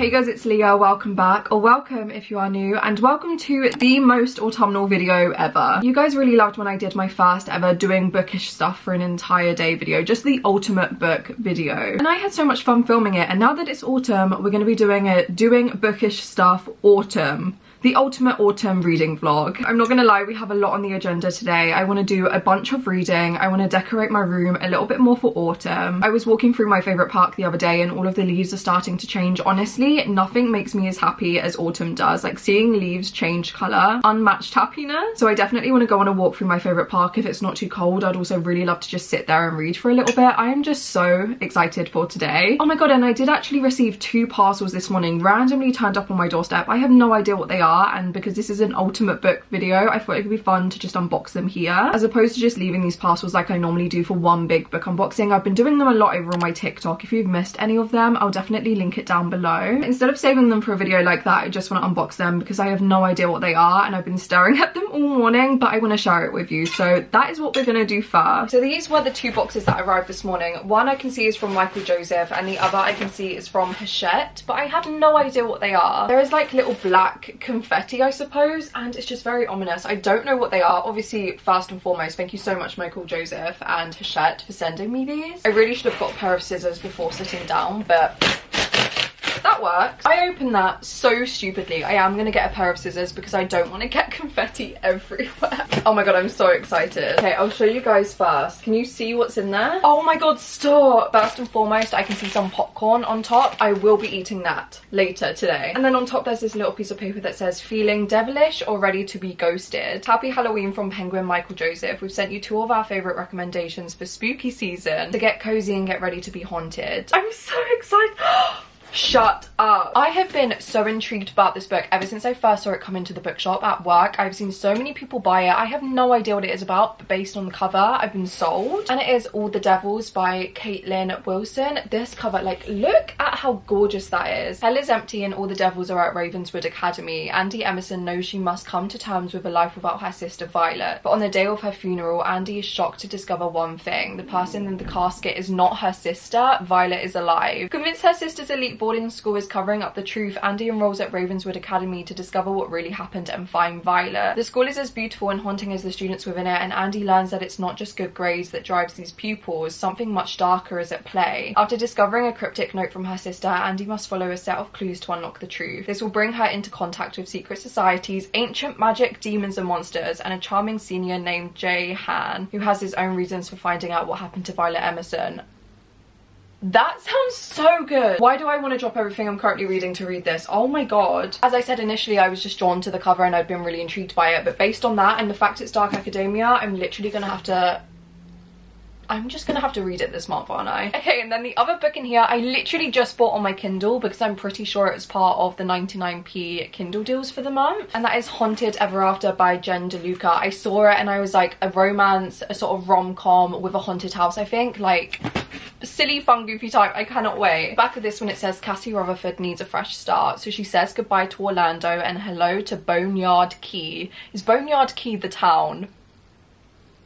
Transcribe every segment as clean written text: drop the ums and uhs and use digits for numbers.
Hey guys, it's Leah. Welcome back, or welcome if you are new, and welcome to the most autumnal video ever. You guys really loved when I did my first ever doing bookish stuff for an entire day video, just the ultimate book video. And I had so much fun filming it, and now that it's autumn, we're going to be doing a doing bookish stuff autumn. The ultimate autumn reading vlog. I'm not gonna lie, we have a lot on the agenda today. I want to do a bunch of reading. I want to decorate my room a little bit more for autumn. I was walking through my favourite park the other day and all of the leaves are starting to change. Honestly, nothing makes me as happy as autumn does. Like seeing leaves change colour, unmatched happiness. So I definitely want to go on a walk through my favourite park if it's not too cold. I'd also really love to just sit there and read for a little bit. I am just so excited for today. Oh my god, and I did actually receive 2 parcels this morning, randomly turned up on my doorstep. I have no idea what they are. And because this is an ultimate book video, I thought it could be fun to just unbox them here as opposed to just leaving these parcels like I normally do for one big book unboxing. I've been doing them a lot over on my TikTok. If you've missed any of them, I'll definitely link it down below. Instead of saving them for a video like that, I just want to unbox them because I have no idea what they are and I've been staring at them all morning, but I want to share it with you. So that is what we're going to do first. So these were the 2 boxes that arrived this morning. One I can see is from Michael Joseph and the other I can see is from Hachette, but I have no idea what they are. There is like little black confetti, I suppose, and it's just very ominous. I don't know what they are. Obviously, first and foremost, thank you so much Michael Joseph and Hachette for sending me these. I really should have got a pair of scissors before sitting down, but that works. I opened that so stupidly. I am gonna get a pair of scissors because I don't want to get confetti everywhere. Oh my god, I'm so excited. Okay, I'll show you guys first. Can you see what's in there? Oh my god, stop! First and foremost, I can see some popcorn on top. I will be eating that later today. And then on top there's this little piece of paper that says, feeling devilish or ready to be ghosted. Happy Halloween from Penguin Michael Joseph. We've sent you 2 of our favourite recommendations for spooky season to get cozy and get ready to be haunted. I'm so excited. Shut up. I have been so intrigued about this book ever since I first saw it come into the bookshop at work. I've seen so many people buy it. I have no idea what it is about, but based on the cover, I've been sold. And it is All the Devils by Caitlin Wilson. This cover, like, look at how gorgeous that is. Hell is empty and all the devils are at Ravenswood Academy. Andy Emerson knows she must come to terms with a life without her sister Violet. But on the day of her funeral, Andy is shocked to discover one thing. The person in the casket is not her sister. Violet is alive. Convinced her sister's elite boarding school is covering up the truth, Andy enrolls at Ravenswood Academy to discover what really happened and find Violet. The school is as beautiful and haunting as the students within it, and Andy learns that it's not just good grades that drives these pupils. Something much darker is at play. After discovering a cryptic note from her sister, Andy must follow a set of clues to unlock the truth. This will bring her into contact with secret societies, ancient magic, demons and monsters, and a charming senior named Jay Han, who has his own reasons for finding out what happened to Violet Emerson. That sounds so good. Why do I want to drop everything I'm currently reading to read this? Oh my god. As I said initially, I was just drawn to the cover and I'd been really intrigued by it, but based on that and the fact it's dark academia, I'm literally gonna have to... I'm just gonna have to read it this month, aren't I? Okay, and then the other book in here I literally just bought on my Kindle because I'm pretty sure it was part of the 99p Kindle deals for the month, and that is Haunted Ever After by Jen DeLuca. I saw it and I was like, a romance, a sort of rom-com with a haunted house, I think. Like, silly, fun, goofy type. I cannot wait. Back of this one it says Cassie Rutherford needs a fresh start, so she says goodbye to Orlando and hello to Boneyard Key. Is Boneyard Key the town?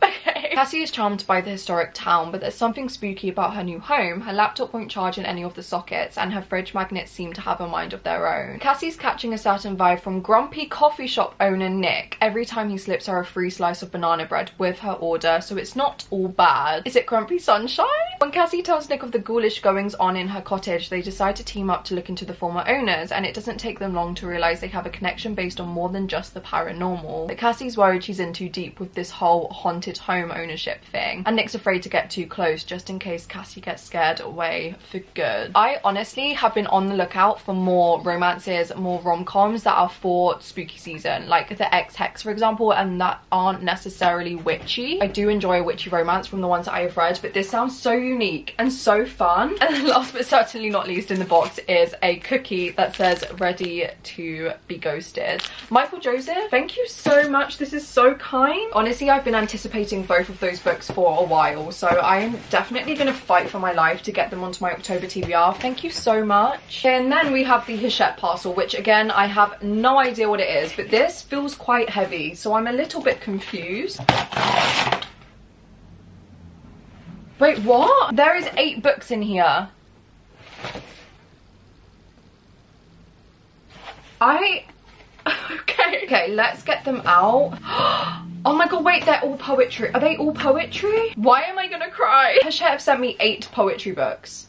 Okay. Cassie is charmed by the historic town, but there's something spooky about her new home. Her laptop won't charge in any of the sockets, and her fridge magnets seem to have a mind of their own. Cassie's catching a certain vibe from grumpy coffee shop owner Nick every time he slips her a free slice of banana bread with her order, so it's not all bad. Is it Grumpy Sunshine? When Cassie tells Nick of the ghoulish goings on in her cottage, they decide to team up to look into the former owners, and it doesn't take them long to realise they have a connection based on more than just the paranormal. But Cassie's worried she's in too deep with this whole haunted home ownership thing, and Nick's afraid to get too close just in case Cassie gets scared away for good. I honestly have been on the lookout for more romances, more rom-coms that are for spooky season, like the Ex-Hex for example, and that aren't necessarily witchy. I do enjoy a witchy romance from the ones that I have read, but this sounds so unique and so fun. And then last but certainly not least in the box is a cookie that says ready to be ghosted. Michael Joseph, thank you so much. This is so kind. Honestly, I've been anticipating both of those books for a while, so I'm definitely going to fight for my life to get them onto my October TBR. Thank you so much. And then we have the Hachette parcel, which again I have no idea what it is, but this feels quite heavy, so I'm a little bit confused. Wait, what? There is 8 books in here. Okay, let's get them out. Oh my god, wait, they're all poetry. Are they all poetry? Why am I gonna cry? Hachette have sent me 8 poetry books.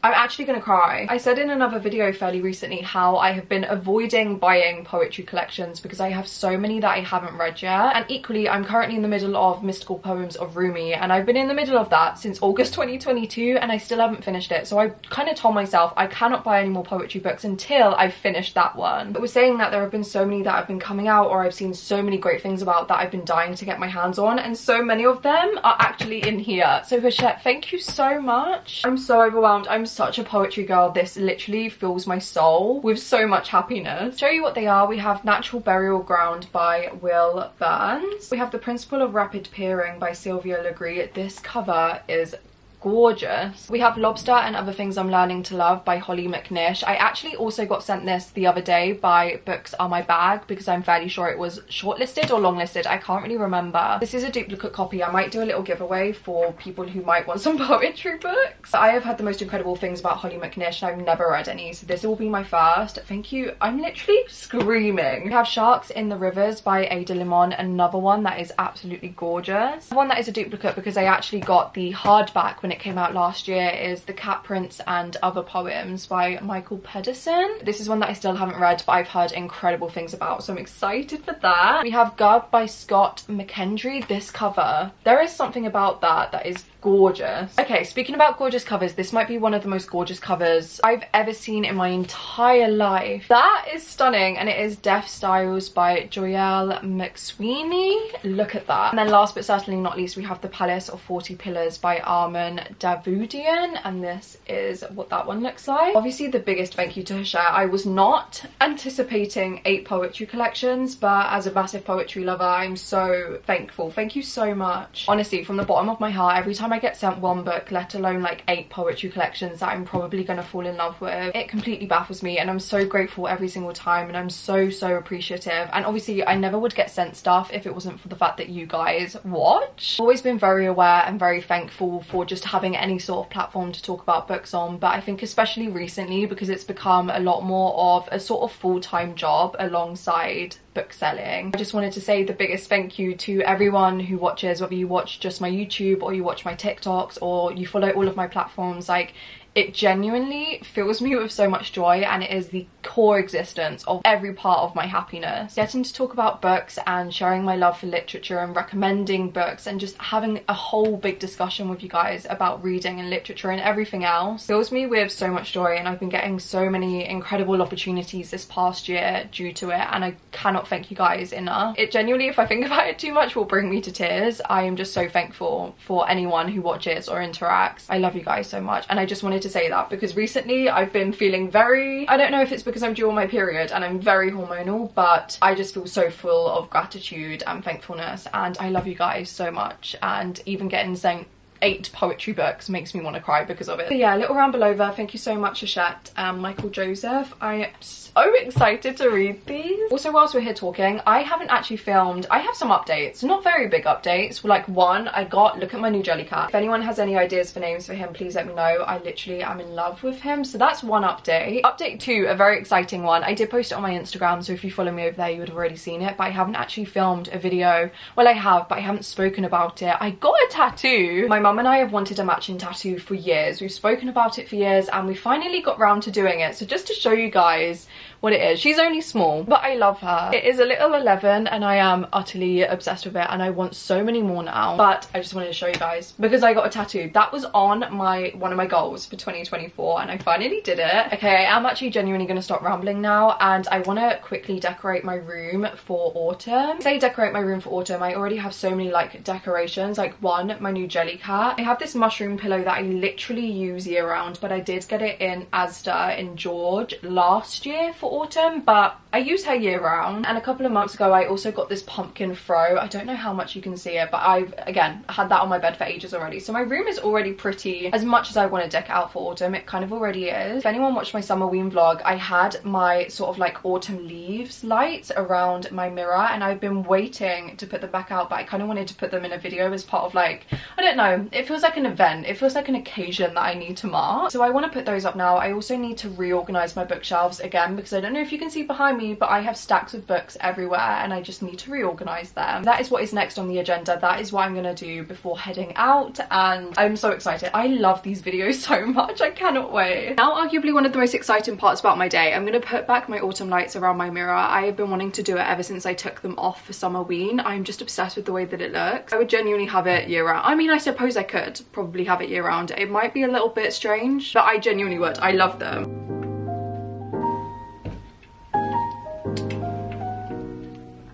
I'm actually gonna cry. I said in another video fairly recently how I have been avoiding buying poetry collections because I have so many that I haven't read yet. And equally, I'm currently in the middle of Mystical Poems of Rumi, and I've been in the middle of that since August 2022 and I still haven't finished it. So I kind of told myself I cannot buy any more poetry books until I've finished that one. But we're saying that there have been so many that have been coming out, or I've seen so many great things about, that I've been dying to get my hands on, and so many of them are actually in here. So Hachette, thank you so much. I'm so overwhelmed. I'm such a poetry girl. This literally fills my soul with so much happiness. Show you what they are. We have Natural Burial Ground by Will Burns. We have The Principle of Rapid Peering by Sylvia Legree. This cover is gorgeous. We have Lobster and Other Things I'm Learning to Love by Holly McNish. I actually also got sent this the other day by Books Are My Bag because I'm fairly sure it was shortlisted or longlisted. I can't really remember. This is a duplicate copy. I might do a little giveaway for people who might want some poetry books. I have had the most incredible things about Holly McNish and I've never read any, so this will be my first. Thank you. I'm literally screaming. We have Sharks in the Rivers by Ada Limon, another one that is absolutely gorgeous. One that is a duplicate because I actually got the hardback when it came out last year is The Cat Prince and Other Poems by Michael Pedersen. This is one that I still haven't read, but I've heard incredible things about, so I'm excited for that. We have Gub by Scott McKendry. This cover, there is something about that is gorgeous. Okay, speaking about gorgeous covers, this might be one of the most gorgeous covers I've ever seen in my entire life. That is stunning, and it is Deaf Styles by Joelle McSweeney. Look at that. And then last but certainly not least, we have The Palace of 40 Pillars by Armin Davudian, and this is what that one looks like. Obviously the biggest thank you to Hachette. I was not anticipating 8 poetry collections, but as a massive poetry lover, I'm so thankful. Thank you so much. Honestly, from the bottom of my heart, every time I get sent one book, let alone like 8 poetry collections that I'm probably gonna fall in love with, it completely baffles me, and I'm so grateful every single time, and I'm so appreciative. And obviously I never would get sent stuff if it wasn't for the fact that you guys watch. I've always been very aware and very thankful for just having any sort of platform to talk about books on, but I think especially recently, because it's become a lot more of a sort of full-time job alongside book selling. I just wanted to say the biggest thank you to everyone who watches, whether you watch just my YouTube or you watch my TikToks or you follow all of my platforms. Like, it genuinely fills me with so much joy, and it is the core existence of every part of my happiness. Getting to talk about books and sharing my love for literature and recommending books and just having a whole big discussion with you guys about reading and literature and everything else fills me with so much joy, and I've been getting so many incredible opportunities this past year due to it, and I cannot thank you guys enough. It genuinely, if I think about it too much, will bring me to tears. I am just so thankful for anyone who watches or interacts. I love you guys so much, and I just wanted to say that because recently I've been feeling very, I don't know if it's because I'm due on my period and I'm very hormonal, but I just feel so full of gratitude and thankfulness, and I love you guys so much, and even getting sent 8 poetry books makes me want to cry because of it. But yeah, little ramble over. Thank you so much, Hachette and Michael Joseph. I am so excited to read these. Also, whilst we're here talking, I haven't actually filmed. I have some updates, not very big updates. Like, one, I got, look at my new jelly cat. If anyone has any ideas for names for him, please let me know. I literally am in love with him. So that's one update. Update 2, a very exciting one. I did post it on my Instagram, so if you follow me over there, you would have already seen it, but I haven't actually filmed a video. Well, I have, but I haven't spoken about it. I got a tattoo. My mum and I have wanted a matching tattoo for years. We've spoken about it for years, and we finally got round to doing it. So just to show you guys what it is. She's only small, but I love her. It is a little 11 and I am utterly obsessed with it, and I want so many more now, but I just wanted to show you guys because I got a tattoo. That was on one of my goals for 2024 and I finally did it. Okay, I am actually genuinely going to stop rambling now, and I want to quickly decorate my room for autumn. Say decorate my room for autumn, I already have so many like decorations. Like, one, my new jelly cat. I have this mushroom pillow that I literally use year round, but I did get it in Asda in George last year for autumn, but I use her year round. And a couple of months ago I also got this pumpkin throw. I don't know how much you can see it, but I've again had that on my bed for ages already, so my room is already pretty. As much as I want to deck it out for autumn, it kind of already is. If anyone watched my Summerween vlog, I had my sort of like autumn leaves lights around my mirror, and I've been waiting to put them back out, but I kind of wanted to put them in a video as part of, like, I don't know, it feels like an event. It feels like an occasion that I need to mark. So I want to put those up now. I also need to reorganize my bookshelves again, because I don't know if you can see behind me, but I have stacks of books everywhere and I just need to reorganize them. That is what is next on the agenda. That is what I'm gonna do before heading out, and I'm so excited. I love these videos so much. I cannot wait. Now, arguably one of the most exciting parts about my day, I'm gonna put back my autumn lights around my mirror. I have been wanting to do it ever since I took them off for summer ween. I'm just obsessed with the way that it looks. I would genuinely have it year round. I mean, I suppose I could probably have it year round. It might be a little bit strange, but I genuinely would. I love them.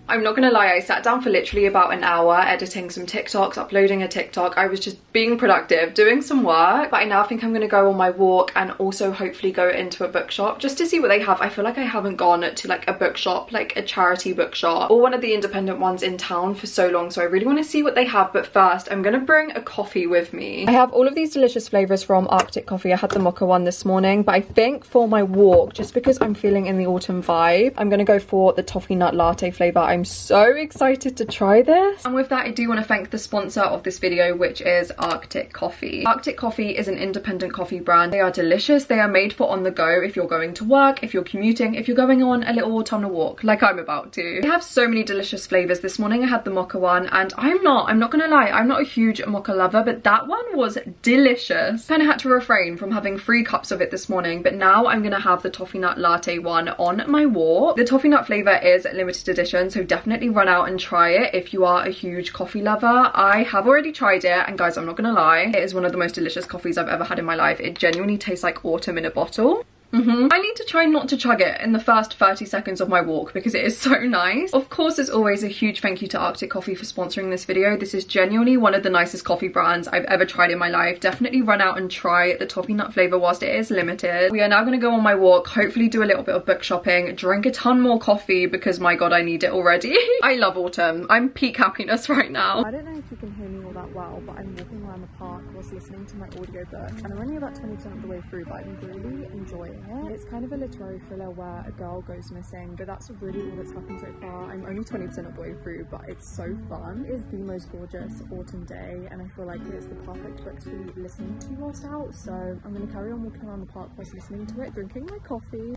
I'm not gonna lie, I sat down for literally about an hour editing some TikToks, uploading a TikTok. I was just being productive, doing some work, but I now think I'm gonna go on my walk and also hopefully go into a bookshop just to see what they have. I feel like I haven't gone to like a bookshop, like a charity bookshop or one of the independent ones in town for so long, so I really want to see what they have. But first, I'm gonna bring a coffee with me. I have all of these delicious flavors from Arctic Coffee. I had the mocha one this morning, but I think for my walk, just because I'm feeling in the autumn vibe, I'm gonna go for the toffee nut latte flavor. I'm so excited to try this. And with that, I do want to thank the sponsor of this video, which is Arctic Coffee. Arctic Coffee is an independent coffee brand. They are delicious. They are made for on the go, if you're going to work, if you're commuting, if you're going on a little autumnal walk like I'm about to. They have so many delicious flavors. This morning I had the mocha one, and I'm not gonna lie, I'm not a huge mocha lover, but that one was delicious. Kind of had to refrain from having 3 cups of it this morning, but now I'm gonna have the toffee nut latte one on my walk. The toffee nut flavor is limited edition, so definitely run out and try it if you are a huge coffee lover. I have already tried it, and guys, I'm not gonna lie, it is one of the most delicious coffees I've ever had in my life. It genuinely tastes like autumn in a bottle. I need to try not to chug it in the first 30 seconds of my walk because it is so nice. Of course, as always, a huge thank you to Arctic Coffee for sponsoring this video. This is genuinely one of the nicest coffee brands I've ever tried in my life. Definitely run out and try the toffee nut flavour whilst it is limited. We are now going to go on my walk, hopefully do a little bit of book shopping, drink a ton more coffee because my god, I need it already. I love autumn. I'm peak happiness right now. I don't know if you can hear me all that well, but I'm walking around the park whilst listening to my audiobook, and I'm only about 20% of the way through, but I'm really enjoying it. It's kind of a literary thriller where a girl goes missing, but that's really all that's happened so far. I'm only 20% of the way through, but it's so fun. It is the most gorgeous autumn day, and I feel like it's the perfect book to be listening to whilst out, so I'm going to carry on walking around the park whilst listening to it, drinking my coffee.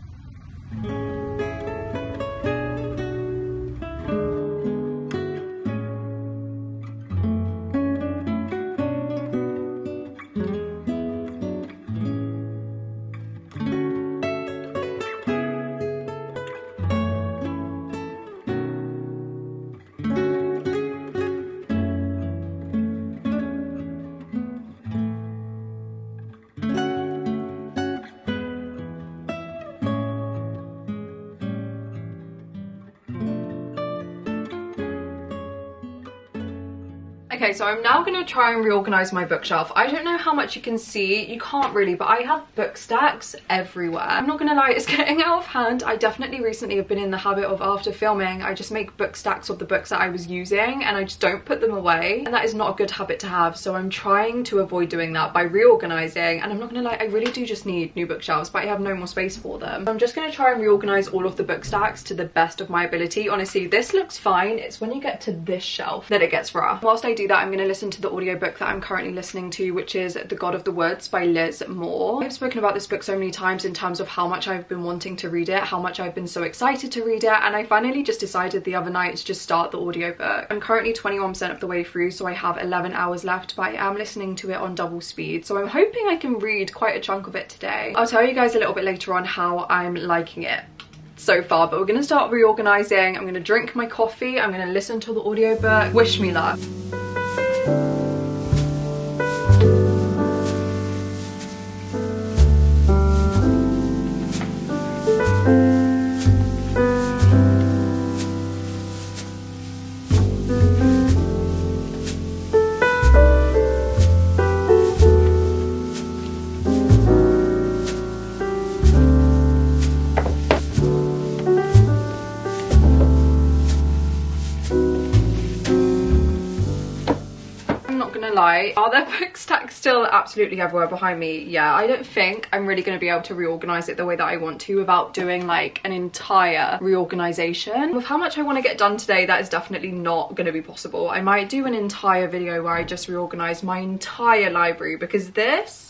Okay, so I'm now going to try and reorganize my bookshelf. I don't know how much you can see, you can't really, but I have book stacks everywhere. I'm not gonna lie, it's getting out of hand. I definitely recently have been in the habit of, after filming, I just make book stacks of the books that I was using and I just don't put them away, and that is not a good habit to have, so I'm trying to avoid doing that by reorganizing. And I'm not gonna lie, I really do just need new bookshelves, but I have no more space for them. I'm just gonna try and reorganize all of the book stacks to the best of my ability. Honestly, this looks fine. It's when you get to this shelf that it gets rough. Whilst I do that, I'm going to listen to the audiobook that I'm currently listening to, which is The God of the Woods by Liz Moore. I've spoken about this book so many times in terms of how much I've been wanting to read it, how much I've been so excited to read it, and I finally just decided the other night to just start the audiobook. I'm currently 21% of the way through, so I have 11 hours left, but I am listening to it on double speed, so I'm hoping I can read quite a chunk of it today. I'll tell you guys a little bit later on how I'm liking it so far, but we're gonna start reorganizing. I'm gonna drink my coffee, I'm gonna listen to the audiobook. Wish me luck. not gonna lie. Are there book stacks still absolutely everywhere behind me? Yeah, I don't think I'm really gonna be able to reorganize it the way that I want to without doing like an entire reorganization. With how much I want to get done today, that is definitely not gonna be possible. I might do an entire video where I just reorganize my entire library, because this,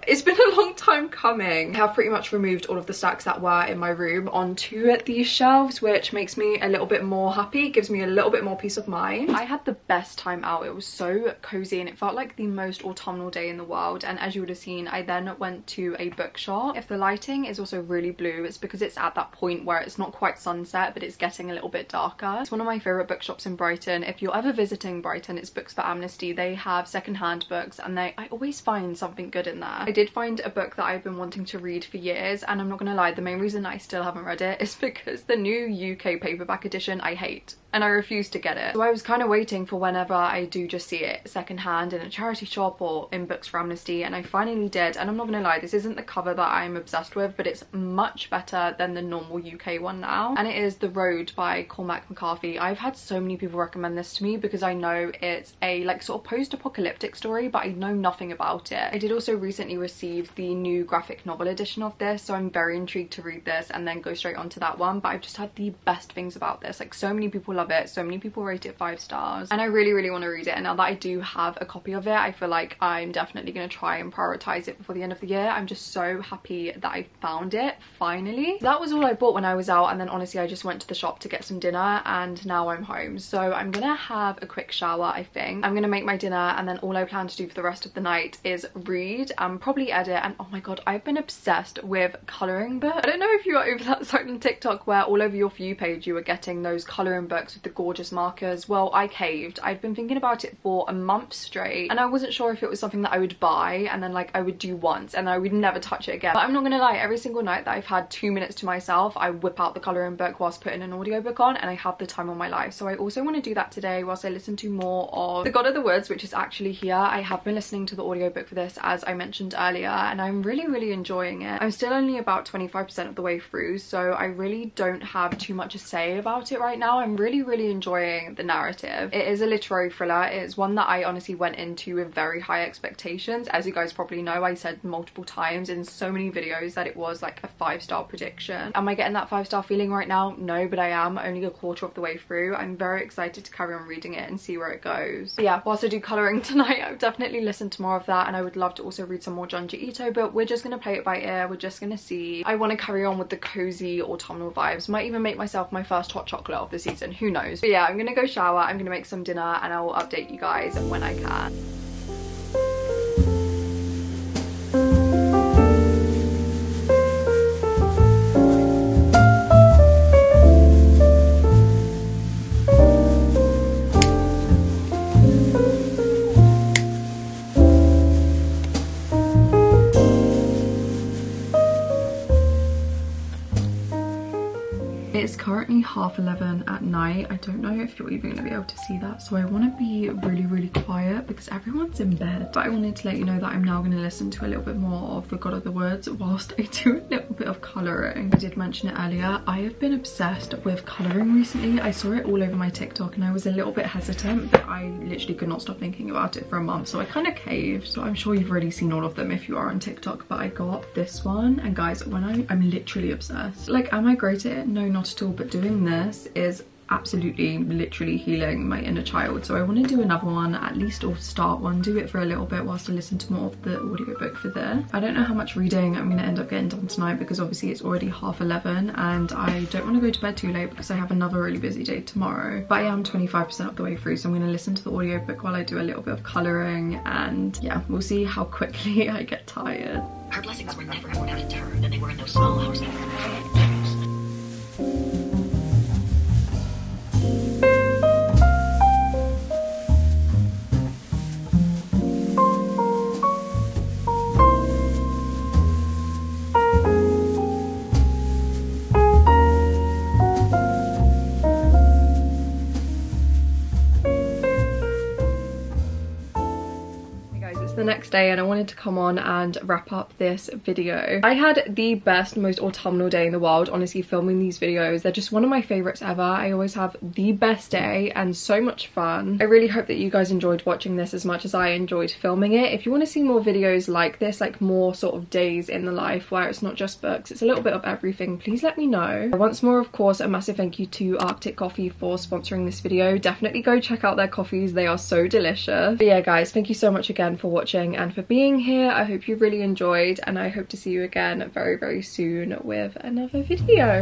it's been a long time coming. I have pretty much removed all of the stacks that were in my room onto these shelves, which makes me a little bit more happy, gives me a little bit more peace of mind. I had the best time out. It was so cozy and it felt like the most autumnal day in the world. And as you would have seen, I then went to a bookshop. If the lighting is also really blue, it's because it's at that point where it's not quite sunset, but it's getting a little bit darker. It's one of my favorite bookshops in Brighton. If you're ever visiting Brighton, it's Books for Amnesty. They have secondhand books and I always find something good in there. I did find a book that I've been wanting to read for years, and I'm not gonna lie, the main reason I still haven't read it is because the new UK paperback edition I hate, and I refuse to get it. So I was kind of waiting for whenever I do just see it secondhand in a charity shop or in Books for Amnesty, and I finally did. And I'm not gonna lie, this isn't the cover that I'm obsessed with, but it's much better than the normal UK one now, and it is The Road by Cormac McCarthy. I've had so many people recommend this to me because I know it's a like sort of post-apocalyptic story, but I know nothing about it. I did also recently receive the new graphic novel edition of this, so I'm very intrigued to read this and then go straight on to that one. But I've just had the best things about this. Like, so many people love it, so many people rate it 5 stars, and I really want to read it. And now that I do have a copy of it, I feel like I'm definitely going to try and prioritize it before the end of the year. I'm just so happy that I found it finally. That was all I bought when I was out, and then honestly I just went to the shop to get some dinner, and now I'm home. So I'm gonna have a quick shower. I think I'm gonna make my dinner, and then all I plan to do for the rest of the night is read and probably edit. And oh my god, I've been obsessed with colouring books. I don't know if you are over that side on TikTok where all over your For You page you were getting those colouring books with the gorgeous markers. Well, I caved. I'd been thinking about it for a month straight, and I wasn't sure if it was something that I would buy and then like I would do once and I would never touch it again. But I'm not gonna lie, every single night that I've had 2 minutes to myself, I whip out the colouring book whilst putting an audiobook on, and I have the time of my life. So I also want to do that today whilst I listen to more of The God of the Woods, which is actually here. I have been listening to the audiobook for this, as I mentioned earlier, and I'm really enjoying it. I'm still only about 25% of the way through, so I really don't have too much to say about it right now. I'm really enjoying the narrative. It is a literary thriller. It's one that I honestly went into with very high expectations. As you guys probably know, I said multiple times in so many videos that it was like a 5-star prediction. Am I getting that 5-star feeling right now? No, but I am only a quarter of the way through. I'm very excited to carry on reading it and see where it goes. But yeah, whilst I do colouring tonight, I've definitely listened to more of that, and I would love to also read some more Junji Ito, but we're just gonna play it by ear. We're just gonna see. I want to carry on with the cozy autumnal vibes. Might even make myself my first hot chocolate of the season, who knows. But yeah, I'm gonna go shower, I'm gonna make some dinner, and I will update you guys when I can. It's currently 11:30 at night. I don't know if you're even going to be able to see that, so I want to be really quiet because everyone's in bed. But I wanted to let you know that I'm now going to listen to a little bit more of The God of the Woods whilst I do a little bit of colouring. I did mention it earlier, I have been obsessed with colouring recently. I saw it all over my TikTok and I was a little bit hesitant, but I literally could not stop thinking about it for a month, so I kind of caved. So I'm sure you've already seen all of them if you are on TikTok, but I got this one, and guys, when I'm literally obsessed. Like, am I great at it? No, not at all, but doing this is absolutely literally healing my inner child. So I want to do another one at least, or start one, do it for a little bit whilst I listen to more of the audiobook for this. I don't know how much reading I'm going to end up getting done tonight because obviously it's already 11:30 and I don't want to go to bed too late because I have another really busy day tomorrow. But I am 25% of the way through, so I'm going to listen to the audiobook while I do a little bit of colouring, and yeah, we'll see how quickly I get tired. Her blessings were never more added to her than they were in those small hours. the next day and I wanted to come on and wrap up this video. I had the best, most autumnal day in the world, honestly, filming these videos. They're just one of my favorites ever. I always have the best day and so much fun. I really hope that you guys enjoyed watching this as much as I enjoyed filming it. If you want to see more videos like this, like more sort of days in the life where it's not just books, it's a little bit of everything, please let me know. Once more, of course, a massive thank you to Arctic Coffee for sponsoring this video. Definitely go check out their coffees, they are so delicious. But yeah guys, thank you so much again for watching and for being here. I hope you really enjoyed and I hope to see you again very, very soon with another video.